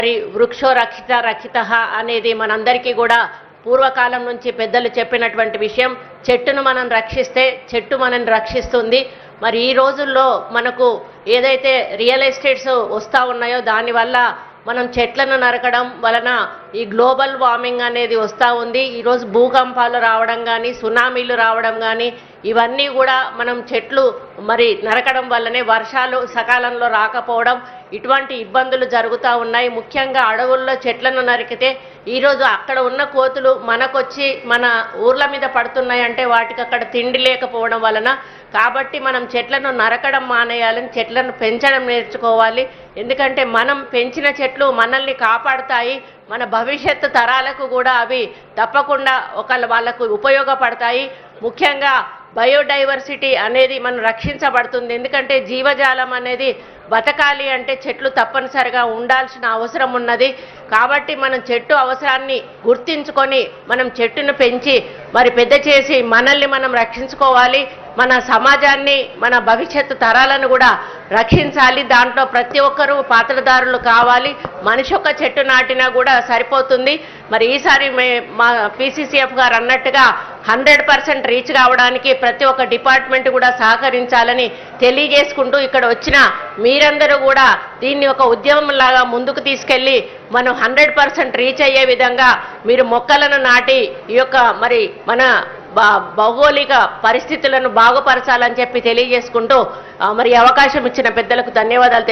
మరి వృక్షో రక్షిత రక్షితః అనేది మనందరికీ కూడా పూర్వకాలం నుంచి పెద్దలు చెప్పినటువంటి విషయం. చెట్టును మనం రక్షిస్తే చెట్టు మనల్ని రక్షిస్తుంది. మరి ఈ రోజుల్లో మనకు ఏదైతే రియల్ ఎస్టేట్స్ వస్తూ ఉన్నాయో దానివల్ల మనం చెట్లను నరకడం వలన ఈ గ్లోబల్ వార్మింగ్ అనేది వస్తూ ఉంది. ఈరోజు భూకంపాలు రావడం కానీ సునామీలు రావడం కానీ ఇవన్నీ కూడా మనం చెట్లు మరి నరకడం వల్లనే వర్షాలు సకాలంలో రాకపోవడం ఇటువంటి ఇబ్బందులు జరుగుతూ ఉన్నాయి. ముఖ్యంగా అడవుల్లో చెట్లను నరికితే ఈరోజు అక్కడ ఉన్న కోతులు మనకొచ్చి మన ఊర్ల మీద పడుతున్నాయంటే వాటికి అక్కడ తిండి లేకపోవడం వలన. కాబట్టి మనం చెట్లను నరకడం మానేయాలని, చెట్లను పెంచడం నేర్చుకోవాలి. ఎందుకంటే మనం పెంచిన చెట్లు మనల్ని కాపాడుతాయి. మన భవిష్యత్తు తరాలకు కూడా అవి తప్పకుండా వాళ్ళకు ఉపయోగపడతాయి. ముఖ్యంగా బయోడైవర్సిటీ అనేది మనం రక్షించబడుతుంది. ఎందుకంటే జీవజాలం అనేది బతకాలి అంటే చెట్లు తప్పనిసరిగా ఉండాల్సిన అవసరం ఉన్నది. కాబట్టి మనం చెట్టు అవసరాన్ని గుర్తించుకొని మనం చెట్టును పెంచి మరి పెద్ద చేసి మనల్ని మనం రక్షించుకోవాలి. మన సమాజాన్ని, మన భవిష్యత్తు తరాలను కూడా రక్షించాలి. దాంట్లో ప్రతి ఒక్కరూ పాత్రదారులు కావాలి. మనిషి ఒక చెట్టు నాటినా కూడా సరిపోతుంది. మరి ఈసారి మా PCCF గారు అన్నట్టుగా 100% రీచ్ కావడానికి ప్రతి ఒక్క డిపార్ట్మెంట్ కూడా సహకరించాలని తెలియజేసుకుంటూ, ఇక్కడ వచ్చిన మీరందరూ కూడా దీన్ని ఒక ఉద్యమంలాగా ముందుకు తీసుకెళ్లి మనం 100% రీచ్ అయ్యే విధంగా మీరు మొక్కలను నాటి ఈ యొక్క మరి మన భౌగోళిక పరిస్థితులను బాగుపరచాలని చెప్పి తెలియజేసుకుంటూ మరి అవకాశం ఇచ్చిన పెద్దలకు ధన్యవాదాలు.